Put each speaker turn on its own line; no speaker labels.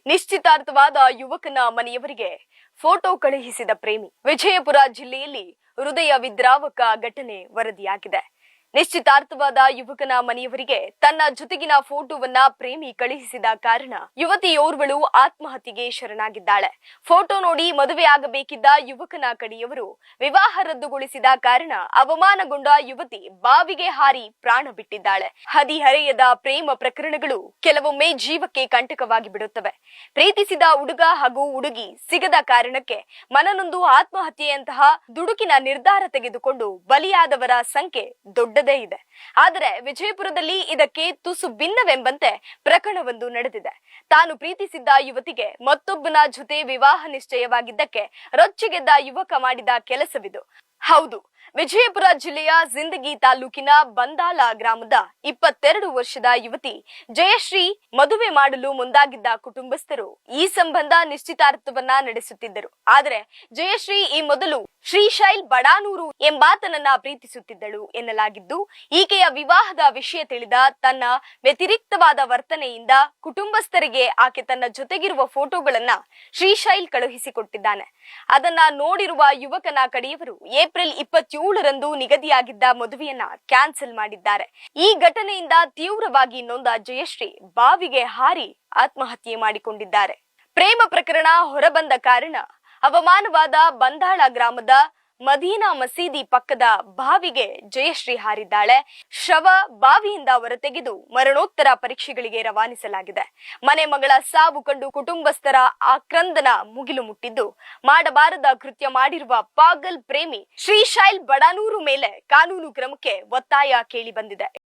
ನಿಶ್ಚಿತಾರ್ಥವಾದ ಯುವಕನ ಮನೆಯವರಿಗೆ ಫೋಟೋ ಕಳುಹಿಸಿದ ಪ್ರೇಮಿ. ವಿಜಯಪುರ ಜಿಲ್ಲೆಯಲ್ಲಿ ಹೃದಯ ವಿದ್ರಾವಕ ಘಟನೆ ವರದಿಯಾಗಿದೆ. ನಿಶ್ಚಿತಾರ್ಥವಾದ ಯುವಕನ ಮನೆಯವರಿಗೆ ತನ್ನ ಜೊತೆಗಿನ ಫೋಟೋವನ್ನ ಪ್ರೇಮಿ ಕಳುಹಿಸಿದ ಕಾರಣ ಯುವತಿಯೋರ್ವಳು ಆತ್ಮಹತ್ಯೆಗೆ ಶರಣಾಗಿದ್ದಾಳೆ. ಫೋಟೋ ನೋಡಿ ಮದುವೆ ಆಗಬೇಕಿದ್ದ ಯುವಕನ ಕಡೆಯವರು ವಿವಾಹ ರದ್ದುಗೊಳಿಸಿದ ಕಾರಣ ಅವಮಾನಗೊಂಡ ಯುವತಿ ಬಾವಿಗೆ ಹಾರಿ ಪ್ರಾಣ ಬಿಟ್ಟಿದ್ದಾಳೆ. ಹದಿಹರೆಯದ ಪ್ರೇಮ ಪ್ರಕರಣಗಳು ಕೆಲವೊಮ್ಮೆ ಜೀವಕ್ಕೆ ಕಂಟಕವಾಗಿ ಬಿಡುತ್ತವೆ. ಪ್ರೀತಿಸಿದ ಹುಡುಗ ಹಾಗೂ ಹುಡುಗಿ ಸಿಗದ ಕಾರಣಕ್ಕೆ ಮನನೊಂದು ಆತ್ಮಹತ್ಯೆಯಂತಹ ದುಡುಕಿನ ನಿರ್ಧಾರ ತೆಗೆದುಕೊಂಡು ಬಲಿಯಾದವರ ಸಂಖ್ಯೆ ದೊಡ್ಡದೇ ಇದೆ. ಆದರೆ ವಿಜಯಪುರದಲ್ಲಿ ಇದಕ್ಕೆ ತುಸು ಭಿನ್ನವೆಂಬಂತೆ ಪ್ರಕರಣವೊಂದು ನಡೆದಿದೆ. ತಾನು ಪ್ರೀತಿಸಿದ್ದ ಯುವತಿಗೆ ಮತ್ತೊಬ್ಬನ ಜೊತೆ ವಿವಾಹ ನಿಶ್ಚಯವಾಗಿದ್ದಕ್ಕೆ ರೊಚ್ಚಿಗೆದ್ದ ಯುವಕ ಮಾಡಿದ ಕೆಲಸವಿದು. ಹೌದು, ವಿಜಯಪುರ ಜಿಲ್ಲೆಯ ಜಿಂದಗಿ ತಾಲೂಕಿನ ಬಂದಾಳ ಗ್ರಾಮದ 22 ವರ್ಷದ ಯುವತಿ ಜಯಶ್ರೀ ಮದುವೆ ಮಾಡಲು ಮುಂದಾಗಿದ್ದ ಕುಟುಂಬಸ್ಥರು ಈ ಸಂಬಂಧ ನಿಶ್ಚಿತಾರ್ಥವನ್ನ ನಡೆಸುತ್ತಿದ್ದರು. ಆದರೆ ಜಯಶ್ರೀ ಈ ಮೊದಲು ಶ್ರೀಶೈಲ್ ಬಡಾನೂರು ಎಂಬಾತನನ್ನ ಪ್ರೀತಿಸುತ್ತಿದ್ದಳು ಎನ್ನಲಾಗಿದ್ದು, ಈಕೆಯ ವಿವಾಹದ ವಿಷಯ ತಿಳಿದ ತನ್ನ ವ್ಯತಿರಿಕ್ತವಾದ ವರ್ತನೆಯಿಂದ ಕುಟುಂಬಸ್ಥರಿಗೆ ಆಕೆ ತನ್ನ ಜೊತೆಗಿರುವ ಫೋಟೋಗಳನ್ನ ಶ್ರೀಶೈಲ್ ಕಳುಹಿಸಿಕೊಟ್ಟಿದ್ದಾನೆ. ಅದನ್ನ ನೋಡಿರುವ ಯುವಕನ ಕಡೆಯವರು ಏಪ್ರಿಲ್ 27ರಂದು ನಿಗದಿಯಾಗಿದ್ದ ಮದುವೆಯನ್ನ ಕ್ಯಾನ್ಸಲ್ ಮಾಡಿದ್ದಾರೆ. ಈ ಘಟನೆಯಿಂದ ತೀವ್ರವಾಗಿ ನೊಂದ ಜಯಶ್ರೀ ಬಾವಿಗೆ ಹಾರಿ ಆತ್ಮಹತ್ಯೆ ಮಾಡಿಕೊಂಡಿದ್ದಾರೆ. ಪ್ರೇಮ ಪ್ರಕರಣ ಹೊರಬಂದ ಕಾರಣ ಅವಮಾನವಾದ ಬಂದಾಳ ಗ್ರಾಮದ ಮದೀನಾ ಮಸೀದಿ ಪಕ್ಕದ ಬಾವಿಗೆ ಜಯಶ್ರೀ ಹಾರಿದ್ದಾಳೆ. ಶವ ಬಾವಿಯಿಂದ ಹೊರತೆಗೆದು ಮರಣೋತ್ತರ ಪರೀಕ್ಷೆಗಳಿಗೆ ರವಾನಿಸಲಾಗಿದೆ. ಮನೆ ಮಗಳ ಸಾವು ಕಂಡು ಕುಟುಂಬಸ್ಥರ ಆಕ್ರಂದನ ಮುಗಿಲು ಮುಟ್ಟಿದ್ದು, ಮಾಡಬಾರದ ಕೃತ್ಯ ಮಾಡಿರುವ ಪಾಗಲ್ ಪ್ರೇಮಿ ಶ್ರೀಶೈಲ್ ಬಡಾನೂರು ಮೇಲೆ ಕಾನೂನು ಕ್ರಮಕ್ಕೆ ಒತ್ತಾಯ ಕೇಳಿ ಬಂದಿದೆ.